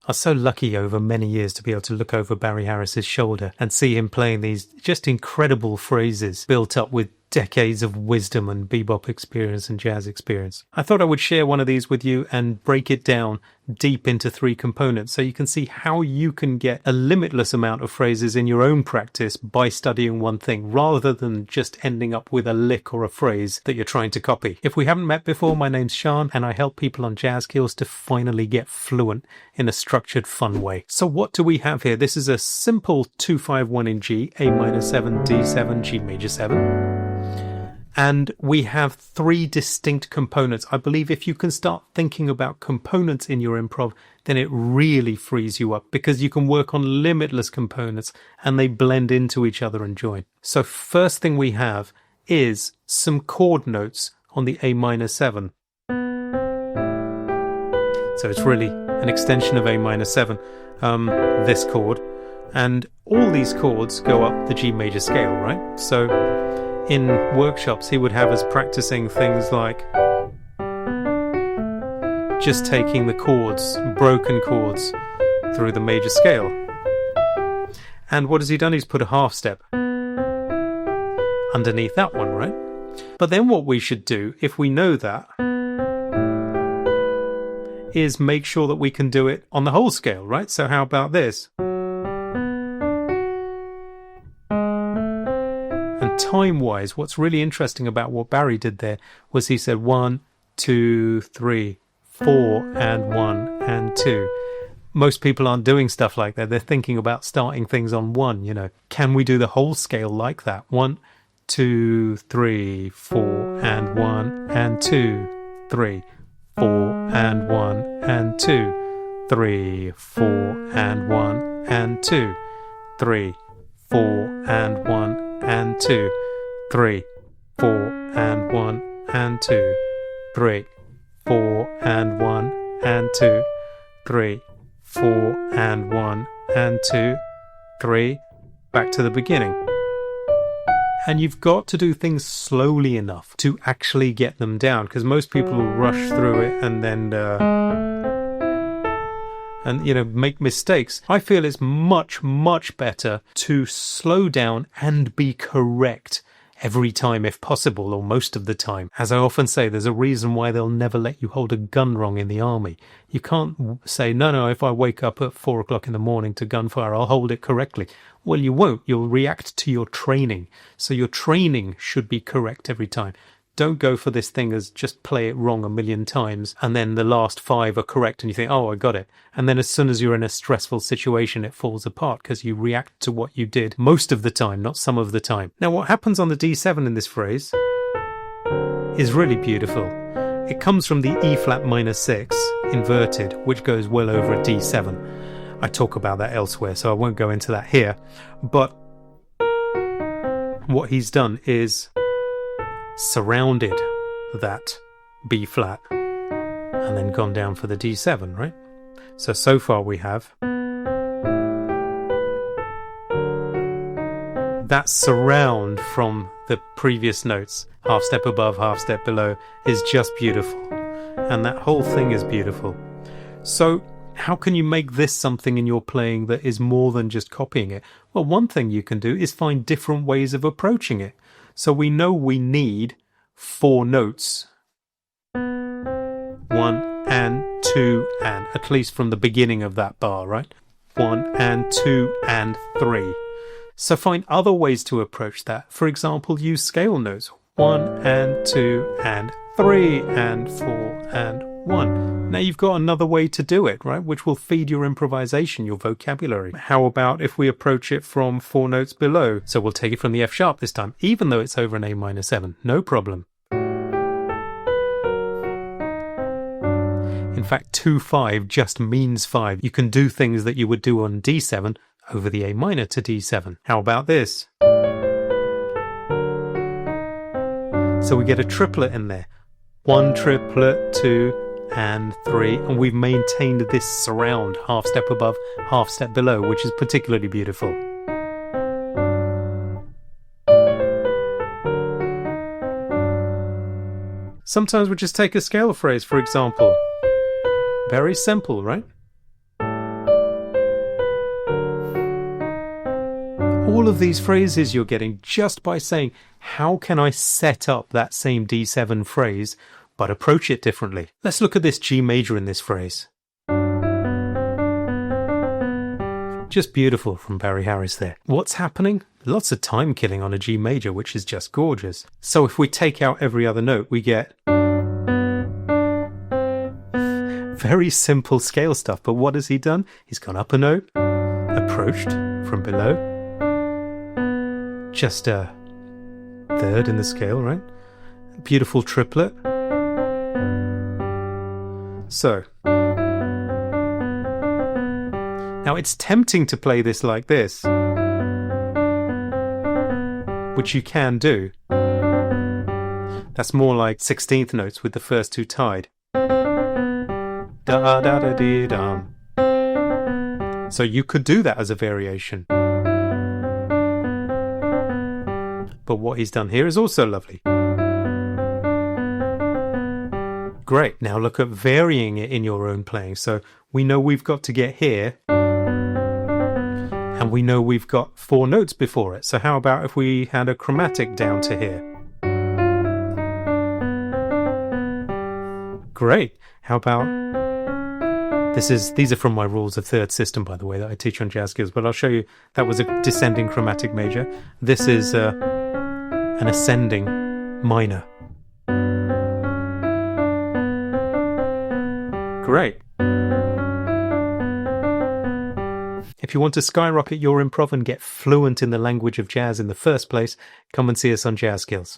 I was so lucky over many years to be able to look over Barry Harris's shoulder and see him playing these just incredible phrases built up with decades of wisdom and bebop experience and jazz experience. I thought I would share one of these with you and break it down deep into 3 components so you can see how you can get a limitless amount of phrases in your own practice by studying one thing rather than just ending up with a lick or a phrase that you're trying to copy. If we haven't met before, my name's Sean and I help people on JazzSkills to finally get fluent in a structured, fun way. So what do we have here? This is a simple 2-5-1 in G, A minor 7, D7, G major 7. And we have 3 distinct components. I believe if you can start thinking about components in your improv, then it really frees you up because you can work on limitless components and they blend into each other and join. So first thing we have is some chord notes on the A minor 7. So it's really an extension of A minor 7, this chord. And all these chords go up the G major scale, right? So in workshops, he would have us practicing things like just taking the chords, broken chords, through the major scale. And what has he done? He's put a half step underneath that one, right? But then what we should do, if we know that, is make sure that we can do it on the whole scale, right? So how about this? Time-wise, what's really interesting about what Barry did there was he said 1, 2, 3, 4, and 1, and 2. Most people aren't doing stuff like that. They're thinking about starting things on 1, you know. Can we do the whole scale like that? 1, 2, 3, 4, and 1, and 2, 3, 4, and 1, and 2, 3, 4, and 1, and 2, 3, 4, and 1, and 2, 3, 4, and 1, and 2, 3, 4, and 1, and 2, 3, 4, and 1, and 2, 3, back to the beginning. And you've got to do things slowly enough to actually get them down, because most people will rush through it and then make mistakes. I feel it's much, much better to slow down and be correct every time if possible, or most of the time. As I often say, there's a reason why they'll never let you hold a gun wrong in the army. You can't say, no, if I wake up at 4 o'clock in the morning to gunfire, I'll hold it correctly. Well, you won't. You'll react to your training. So your training should be correct every time. Don't go for this thing as just play it wrong a million times and then the last 5 are correct and you think, oh, I got it. And then as soon as you're in a stressful situation, it falls apart because you react to what you did most of the time, not some of the time. Now, what happens on the D7 in this phrase is really beautiful. It comes from the E flat minor 6 inverted, which goes well over a D7. I talk about that elsewhere, so I won't go into that here. But what he's done is surrounded that B flat and then gone down for the D7, right? So far we have that surround from the previous notes, half step above, half step below, is just beautiful. And that whole thing is beautiful. So how can you make this something in your playing that is more than just copying it? Well, one thing you can do is find different ways of approaching it. So we know we need 4 notes. 1 and 2 and, at least from the beginning of that bar, right? 1 and 2 and 3. So find other ways to approach that. For example, use scale notes. 1 and 2 and 3 and 4 and 1. Now you've got another way to do it, right? Which will feed your improvisation, your vocabulary. How about if we approach it from 4 notes below? So we'll take it from the F sharp this time, even though it's over an A minor 7. No problem. In fact, 2-5 just means 5. You can do things that you would do on D7 over the A minor to D7. How about this? So we get a triplet in there. 1 triplet, 2 and 3, and we've maintained this surround, half step above, half step below, which is particularly beautiful. Sometimes we just take a scale phrase, for example. Very simple, right? all of these phrases you're getting just by saying, how can I set up that same D7 phrase, but approach it differently? Let's look at this G major in this phrase. Just beautiful from Barry Harris there. What's happening? Lots of time killing on a G major, which is just gorgeous. So if we take out every other note, we get very simple scale stuff. But what has he done? He's gone up a note, approached from below, just a third in the scale, right? Beautiful triplet. So now it's tempting to play this like this, which you can do. That's more like 16th notes with the first two tied. Da da da dee dum. So you could do that as a variation. But what he's done here is also lovely. Great. Now look at varying it in your own playing. So we know we've got to get here, and we know we've got 4 notes before it. So how about if we had a chromatic down to here? Great. How about these are from my rules of third system, by the way, that I teach on JazzSkills, but I'll show you that was a descending chromatic major. This is an ascending minor. Great. If you want to skyrocket your improv and get fluent in the language of jazz in the first place, come and see us on JazzSkills.